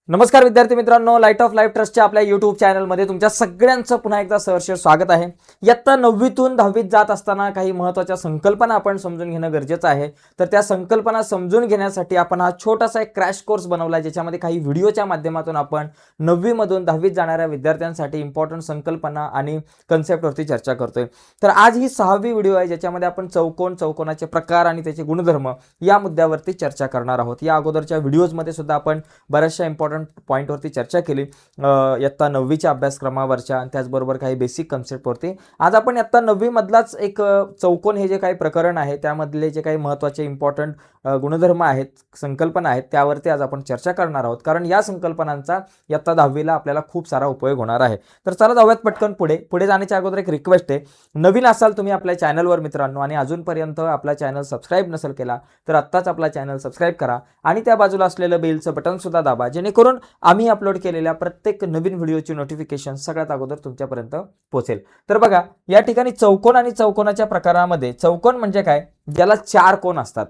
नमस्कार विद्यार्थी मित्रांनो, लाईट ऑफ लाईफ ट्रस्टच्या आपल्या यूट्यूब चॅनलमध्ये तुमच्या सगळ्यांचं पुन्हा एकदा सहर्ष स्वागत आहे. इयत्ता 9वीतून 10वीत जात असताना काही महत्त्वाच्या संकल्पना आपण समजून घेणं गरजेचं आहे. तर त्या संकल्पना समजून घेण्यासाठी आपण हा छोटासा एक क्रॅश कोर्स बनवला, ज्याच्यामध्ये काही व्हिडिओच्या माध्यमातून आपण 9वी मधून 10वीत जाणाऱ्या विद्यार्थ्यांसाठी इम्पॉर्टंट संकल्पना आणि कन्सेप्टवरती चर्चा करतोय. तर आज ही 6वी व्हिडिओ आहे, ज्याच्यामध्ये आपण चौकोनाचे प्रकार आणि त्याचे गुणधर्म या मुद्द्यावरती चर्चा करणार आहोत. या अगोदरच्या व्हिडिओजमध्ये सुद्धा आपण बऱ्याचशा इम्पॉर्टंट पॉईंटवरती चर्चा केली इयत्ता 9वीच्या अभ्यासक्रमावरच्या, आणि त्याचबरोबर काही बेसिक कन्सेप्टवरती. आज आपण इयत्ता 9वी मधलाच एक चौकोन हे जे काही प्रकरण आहे त्यामधले जे काही महत्त्वाचे इम्पॉर्टंट गुणधर्म आहेत, संकल्पना आहेत, त्यावरती आज आपण चर्चा करणार आहोत. कारण या संकल्पनांचा इयत्ता 10वीला आपल्याला खूप सारा उपयोग होणार आहे. तर चला जाऊयात पटकन पुढे जाण्याच्या अगोदर एक रिक्वेस्ट आहे. नवीन असाल तुम्ही आपल्या चॅनलवर मित्रांनो, आणि अजूनपर्यंत आपला चॅनल सबस्क्राईब नसेल केला तर आत्ताच आपला चॅनल सबस्क्राईब करा आणि त्या बाजूला असलेलं बेलचं बटन सुद्धा दाबा, जेणेकरून आम्ही अपलोड केलेल्या प्रत्येक नवीन व्हिडिओची नोटिफिकेशन सगळ्यात अगोदर तुमच्यापर्यंत पोहोचेल. तर बघा, या ठिकाणी चौकोन आणि चौकोनाच्या प्रकारामध्ये चौकोन म्हणजे काय, ज्याला 4 कोन असतात.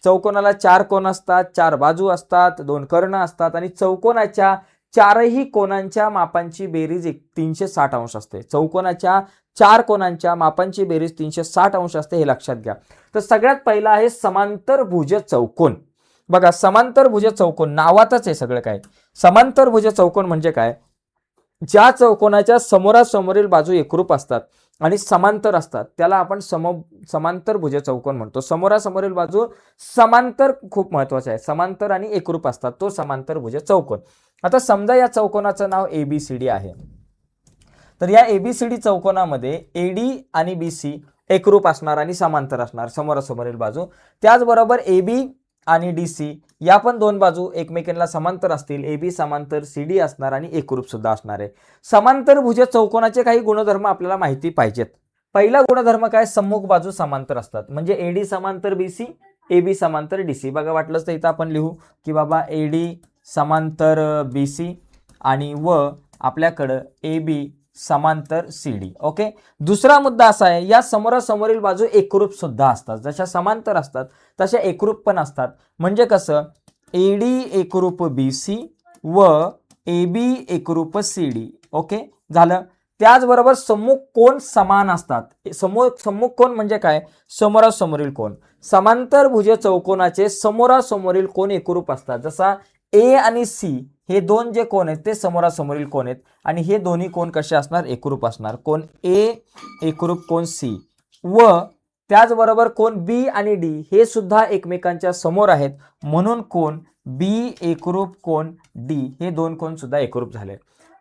चौकोनाला 4 कोन असतात, 4 बाजू असतात, 2 कर्ण असतात, आणि चौकोनाच्या चारही कोनांच्या मापांची बेरीज 360 अंश असते. चौकोनाच्या 4 कोनांच्या मापांची बेरीज 360 अंश असते, हे लक्षात घ्या. तर सगळ्यात पहिला आहे समांतरभुज चौकोन. बघा, समांतरभुज चौकोन नावातच आहे सगळं काय. समांतरभुज चौकोन म्हणजे काय, ज्या चौकोनाच्या समोरासमोरील बाजू एकरूप असतात आणि समांतर असतात त्याला आपण समांतरभुज चौकोन म्हणतो. समोरासमोरील बाजू समांतर, खूप महत्वाचं आहे, समांतर आणि एकरूप असतात, तो समांतरभुज चौकोन. आता समजा या चौकोनाचं नाव ABCD आहे. तर या ABCD चौकोनामध्ये AD आणि BC एकरूप असणार आणि समांतर असणार, समोरासमोरील बाजू. त्याचबरोबर AB आणि DC या पण दोन बाजू एकमेकांना समांतर असतील. AB समांतर CD असणार आणि एकरूप सुद्धा असणार आहे. समांतरभुज चौकोनाचे काही गुणधर्म आपल्याला माहिती पाहिजेत. पहिला गुणधर्म काय, सम्मुख बाजू समांतर असतात. म्हणजे AD समांतर BC, AB समांतर DC. बघा, वाटलंच तर इथं आपण लिहू की बाबा AD समांतर BC आणि व आपल्याकडं AB समांतर CD. ओके. दुसरा मुद्दा असा आहे, या समोरासमोरील बाजू एकरूप सुद्धा असतात. जशा समांतर असतात तशा एकरूप पण असतात. म्हणजे कसं, AD एकरूप BC व AB एकरूप CD. ओके, झालं. त्याचबरोबर सम्मुख कोन समान असतात. सम्मुख कोन म्हणजे काय, समोरासमोरील कोन. समांतरभुज चौकोनाचे समोरासमोरील कोन एकरूप असतात. जसा A आणि C हे दोन जे कोन आहेत ते समोरासमोरील कोन आहेत, आणि हे दोन्ही कोन कसे असणार, एकरूप असणार. कोन A एकरूप कोन C व त्याचबरोबर कोन B आणि D हे सुद्धा एकमेकांच्या समोर आहेत, म्हणून कोन B एकरूप कोन D हे दोन कोन सुद्धा एकरूप झाले.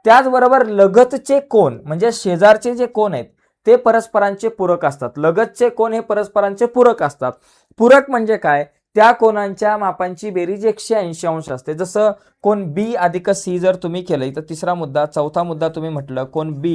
त्याचबरोबर लगतचे कोन म्हणजे शेजारचे जे कोन आहेत ते परस्परांचे पूरक असतात. लगतचे कोन हे परस्परांचे पूरक असतात. पूरक म्हणजे काय, त्या कोनांच्या मापांची बेरीज 180 अंश असते. जसं कोन B अधिक C जर तुम्ही केलं, तर तिसरा मुद्दा, चौथा मुद्दा तुम्ही म्हटलं कोन B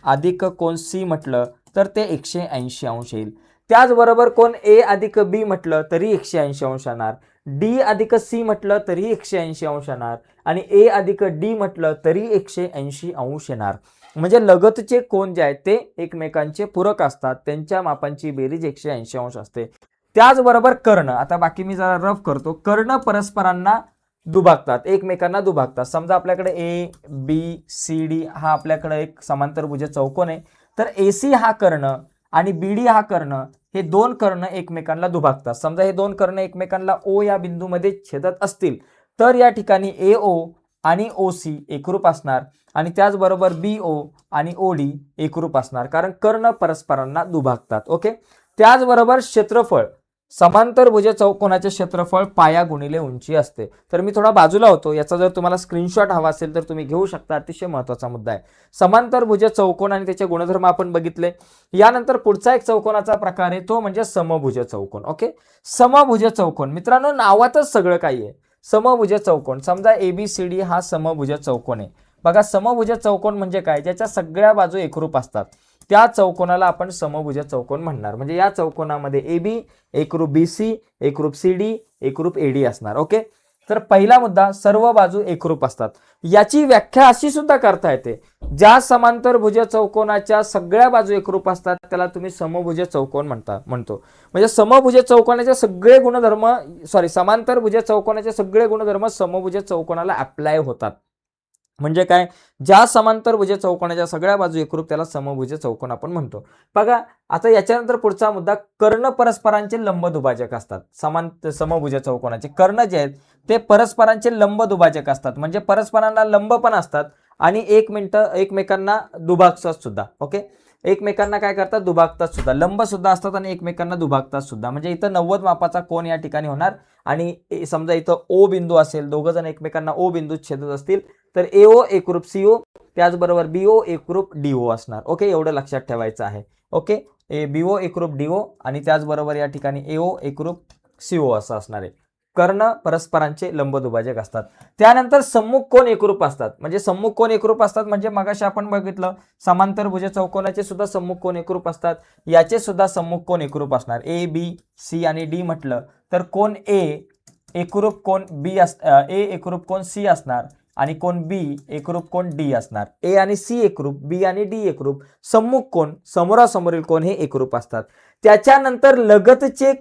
अधिक कोन C म्हटलं तर ते 180 अंश येईल. त्याचबरोबर कोन A अधिक B म्हटलं तरी 180 अंश येणार. D अधिक C म्हटलं तरी 180 अंश येणार, आणि A अधिक D म्हटलं तरी 180 अंश येणार. म्हणजे लगतचे कोन जे आहेत ते एकमेकांचे पूरक असतात, त्यांच्या मापांची बेरीज 180 अंश असते. त्याचबरोबर कर्ण, आता बाकी मी जरा रफ करतो. कर्ण परस्परांना दुभागतात, एकमेकांना दुभागतात. समजा आपल्याकडे ABCD हा आपल्याकडे एक समांतरभुज चौकोन आहे. तर AC हा कर्ण आणि BD हा कर्ण, हे दोन कर्ण एकमेकांना दुभागतात. समजा हे दोन कर्ण एकमेकांना O या बिंदूमध्ये छेदत असतील तर या ठिकाणी AO आणि OC एकरूप असणार, आणि त्याचबरोबर BO आणि OD एकरूप असणार, कारण कर्ण परस्परांना दुभागतात. ओके. त्याचबरोबर क्षेत्रफळ, समांतरभुज चौकोनाचे क्षेत्रफळ पाया गुणिले उंची असते. तर मी थोडा बाजूला होतो, याचा जर तुम्हाला स्क्रीनशॉट हवा असेल तर तुम्ही घेऊ शकता. अतिशय महत्त्वाचा मुद्दा आहे. समांतरभुज चौकोन आणि त्याचे गुणधर्म आपण बघितले. यानंतर पुढचा एक चौकोनाचा प्रकार आहे तो म्हणजे समभुज चौकोन. ओके. समभुज चौकोन मित्रांनो, नावातच सगळं काही आहे. समभुज चौकोन, समजा ABCD हा समभुज चौकोन आहे. बघा, समभुज चौकोन म्हणजे काय, ज्याच्या सगळ्या बाजू एकरूप असतात त्या चौकोनाला आपण समभुज चौकोन म्हणणार. म्हणजे या चौकोनामध्ये AB एकरूप BC एकरूप CD एकरूप AD असणार. ओके. तर पहिला मुद्दा, सर्व बाजू एकरूप असतात. याची व्याख्या अशी सुद्धा करता येते, ज्या समांतरभुज चौकोनाच्या सगळ्या बाजू एकरूप असतात त्याला तुम्ही समभुज चौकोन म्हणतो. म्हणजे समभुज चौकोनाचे सगळे गुणधर्म समांतरभुज चौकोनाचे सगळे गुणधर्म समभुज चौकोनाला अप्लाय होतात. म्हणजे काय, ज्या समांतरभुज चौकोनाच्या सगळ्या बाजू एकरूप त्याला समभुज चौकोन आपण म्हणतो. बघा आता याच्यानंतर पुढचा मुद्दा, कर्ण परस्परांचे लंब दुभाजक असतात. समभुज चौकोनाचे कर्ण जे आहेत ते परस्परांचे लंब दुभाजक असतात. म्हणजे परस्परांना लंब पण असतात आणि एकमेकांना दुभागतात सुद्धा. ओके, एकमेकांना काय करतात, दुभागतात सुद्धा. लंब सुद्धा असतात आणि एकमेकांना दुभागतात सुद्धा. म्हणजे इथं 90 मापाचा कोन या ठिकाणी होणार आणि समजा इथं ओ बिंदू असेल, दोघं जण एकमेकांना ओ बिंदू छेदत असतील तर एओ एकरूप सीओ, त्याचबरोबर बीओ एकरूप डीओ असणार. ओके, एवढं लक्षात ठेवायचं आहे. ओके, बीओ एकरूप डीओ आणि त्याचबरोबर या ठिकाणी एओ एकरूप सीओ असं असणार आहे. कर्ण परस्परांचे लंब दुभाजक असतात. त्यानंतर सम्मुख कोन एकरूप असतात. म्हणजे सम्मुख कोन एकरूप असतात म्हणजे मगाशी आपण बघितलं समांतरभुज चौकोनाचे सुद्धा सम्मुख कोन एकरूप असतात. याचे सुद्धा सम्मुख कोन एकरूप असणार. ए बी सी आणि डी म्हटलं तर कोन ए एकरूप कोन बी ए एकरूप कोन सी असणार आणि कोन बी एकरूप कोन डी असणार. ए आणि सी एकरूप, बी आणि डी एकरूप. सम्मुख कोन, समोरासमोरील कोन हे एकरूप असतात. त्याच्यानंतर लगतचे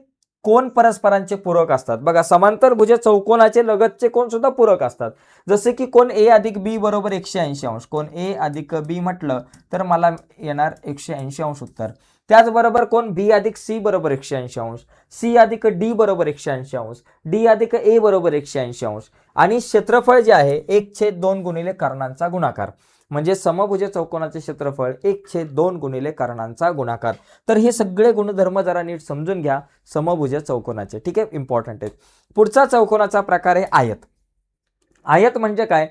कोन परस्परांचे पूरक असतात. बघा समांतरभुज चौकोनाचे लगतचे कोन सुद्धा पूरक असतात. जसे की कोन ए अधिक बी बरोबर 180 अंश. कोन ए अधिक बी म्हटलं तर मला येणार 180 अंश उत्तर. त्याचबरोबर कोन बी अधिक सी बरोबर 180 अंश, सी अधिक डी बरोबर 180 अंश, डी अधिक ए बरोबर 180 अंश. आणि क्षेत्रफळ जे आहे 1/2 गुणिले कर्णांचा गुणाकार. म्हणजे समभुज चौकोनाचे क्षेत्रफळ 1/2 गुणिले कर्णांचा गुणाकार. तर हे सगळे गुणधर्म जरा नीट समजून घ्या समभुज चौकोनाचे. ठीक आहे, इम्पॉर्टंट आहे. पुढचा चौकोनाचा प्रकार आहे आयत. आयत म्हणजे काय,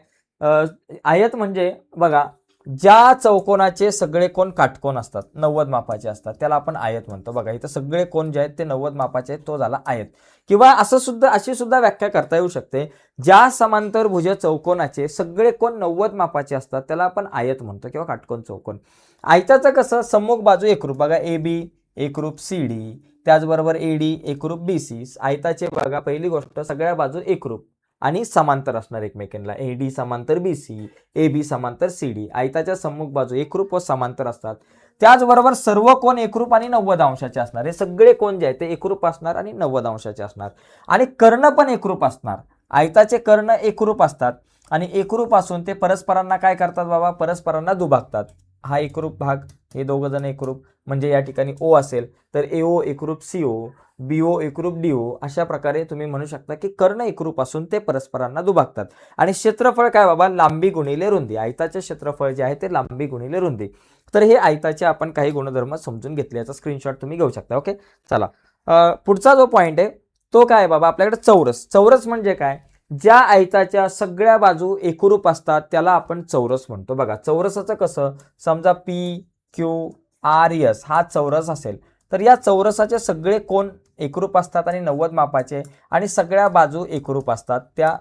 आयत म्हणजे बघा ज्या चौकोनाचे सगळे कोन काटकोन असतात, 90 मापाचे असतात, त्याला आपण आयत म्हणतो. बघा इथं सगळे कोन जे आहेत ते 90 मापाचे आहेत, तो झाला आयत. किंवा अशी सुद्धा व्याख्या करता येऊ शकते, ज्या समांतरभुज चौकोनाचे सगळे कोन 90 मापाचे असतात त्याला आपण आयत म्हणतो किंवा काटकोन चौकोन. आयताचं कसं, सम्मुख बाजू एकरूप. बघा ए बी एकरूप सी डी, त्याचबरोबर ए डी एकरूप बी सी. आयताचे बघा पहिली गोष्ट सगळ्या बाजू एकरूप आणि समांतर असणार एकमेकांना. ए डी समांतर बी सी, ए बी समांतर सी डी. आयताच्या सम्मुख बाजू एकरूप व समांतर असतात. त्याचबरोबर सर्व कोन एकरूप आणि 90 अंशाचे असणार. हे सगळे कोन जे आहेत ते एकरूप असणार आणि 90 अंशाचे असणार. आणि कर्ण पण एकरूप असणार. आयताचे कर्ण एकरूप असतात आणि एकरूप असून ते परस्परांना काय करतात बाबा, परस्परांना दुभागतात. हा एकरूप भाग, हे दोघं जण एकरूप. म्हणजे या ठिकाणी ओ असेल तर एओ एकरूप सीओ, बीओ एकरूप डीओ. अशा प्रकारे तुम्ही म्हणू शकता की कर्ण एकरूप असून ते परस्परांना दुभागतात. आणि क्षेत्रफळ काय बाबा, लांबी गुणिले रुंदी. आयताचे क्षेत्रफळ जे आहे ते लांबी गुणिले रुंदी. तर हे आयताचे आपण काही गुणधर्म समजून घेतले, याचा स्क्रीनशॉट तुम्ही घेऊ शकता. ओके, चला पुढचा जो पॉइंट आहे तो काय बाबा, आपल्याकडे चौरस. चौरस म्हणजे काय, ज्या आयताच्या सगळ्या बाजू एकरूप असतात त्याला आपण चौरस म्हणतो. बघा चौरसाचं कसं, समजा पी क्यू आर एस हा चौरस असेल तर या चौरसाचे सगळे कोन एकरूप असतात आणि 90 मापाचे आणि सगळ्या बाजू एकरूप असतात, त्या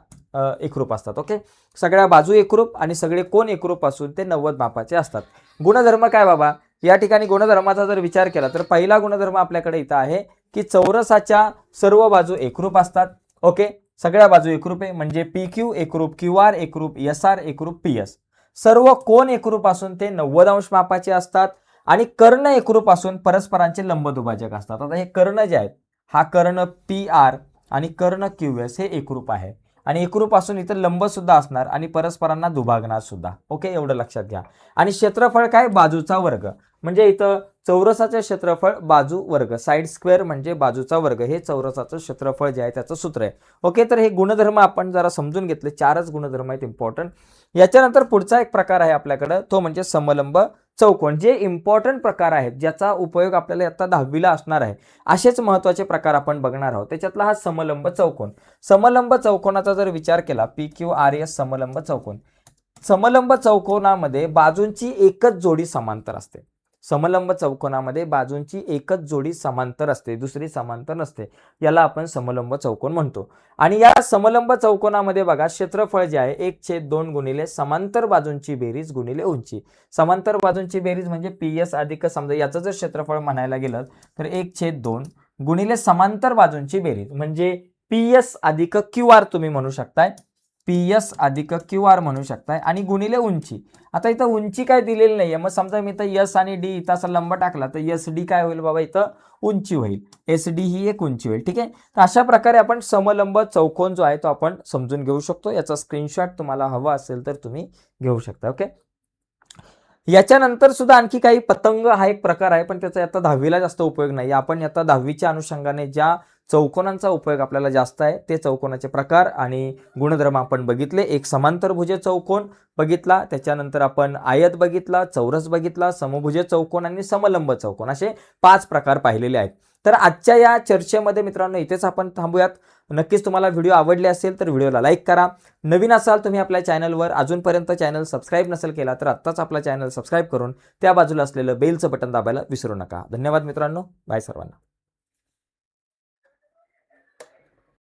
एकरूप असतात. ओके, सगळ्या बाजू एकरूप आणि सगळे कोन एकरूप असून ते 90 मापाचे असतात. गुणधर्म काय बाबा, या ठिकाणी गुणधर्माचा जर विचार केला तर पहिला गुणधर्म आपल्याकडे इथं आहे की चौरसाच्या सर्व बाजू एकरूप असतात. ओके, सगळ्या बाजू एकरूप आहे. म्हणजे पी क्यू एकरूप, क्यू आर एकरूप, एस आर एकरूप, पी एस. सर्व कोन एकरूप असून ते 90 अंश मापाचे असतात आणि कर्ण एकरूप असून परस्परांचे लंब दुभाजक असतात. आता हे कर्ण जे आहेत, हा कर्ण पी आर आणि कर्ण क्यू एस हे एकरूप आहे आणि एकरूप असून इथं लंब सुद्धा असणार आणि परस्परांना दुभागणार सुद्धा. ओके, एवढं लक्षात घ्या. आणि क्षेत्रफळ काय, बाजूचा वर्ग. म्हणजे इथं चौरसाचे क्षेत्रफळ बाजू वर्ग, साइड स्क्वेअर म्हणजे बाजूचा वर्ग, हे चौरसाचं क्षेत्रफळ जे आहे त्याचं सूत्र आहे. ओके, तर हे गुणधर्म आपण जरा समजून घेतले. 4च गुणधर्म आहेत इम्पॉर्टंट. याच्यानंतर पुढचा एक प्रकार आहे आपल्याकडे, तो म्हणजे समलंब चौकोन. जे इम्पॉर्टंट प्रकार आहेत ज्याचा उपयोग आपल्याला आता 10वीला असणार आहे, असेच महत्त्वाचे प्रकार आपण बघणार आहोत. त्याच्यातला हा समलंब चौकोन. समलंब चौकोनाचा जर विचार केला, पी क्यू आर एस समलंब चौकोन. समलंब चौकोनामध्ये बाजूंची एकच जोडी समांतर असते. समलंब चौकोनामध्ये बाजूंची एकच जोडी समांतर असते, दुसरी समांतर नसते. याला आपण समलंब चौकोन म्हणतो. आणि या समलंब चौकोनामध्ये बघा क्षेत्रफळ जे आहे 1/2 गुणिले समांतर बाजूंची बेरीज गुणिले उंची. समांतर बाजूंची बेरीज म्हणजे पी एस अधिक, समजा याचं जर क्षेत्रफळ म्हणायला गेलं तर 1/2 गुणिले समांतर बाजूंची बेरीज म्हणजे PS अधिक QR तुम्ही म्हणू शकताय, PS अधिक QR म्हणू शकताय आणि गुणिले उंची. आता इथं उंची काय दिलेली नाहीये, मग समजा मी इथं S आणि D इथं असा लंब टाकला तर SD काय होईल बाबा, इथं उंची होईल, SD ही एक उंची होईल. ठीक आहे, तर अशा प्रकारे आपण समलंब चौकोन जो आहे तो आपण समजून घेऊ शकतो. याचा स्क्रीनशॉट तुम्हाला हवा असेल तर तुम्ही घेऊ शकता. ओके, याच्यानंतर सुद्धा आणखी काही पतंग हा एक प्रकार आहे, पण त्याचा आता 10वीला जास्त उपयोग नाही. आपण आता 10वीच्या अनुषंगाने ज्या चौकोनांचा उपयोग आपल्याला जास्त आहे ते चौकोनाचे प्रकार आणि गुणधर्म आपण बघितले. एक समांतरभुज चौकोन बघितला, त्याच्यानंतर आपण आयत बघितला, चौरस बघितला, समभुज चौकोन आणि समलंब चौकोन, असे 5 प्रकार पाहिलेले आहेत. तर आजच्या या चर्चेमध्ये मित्रांनो इथेच आपण थांबूयात. नक्कीच तुम्हाला व्हिडिओ आवडले असेल तर व्हिडिओला लाईक करा. नवीन असाल तुम्ही आपल्या चॅनलवर, अजूनपर्यंत चॅनल सबस्क्राईब नसेल केला तर आत्ताच आपला चॅनल सबस्क्राईब करून त्या बाजूला असलेलं बेलचं बटन दाबायला विसरू नका. धन्यवाद मित्रांनो, बाय सर्वांना.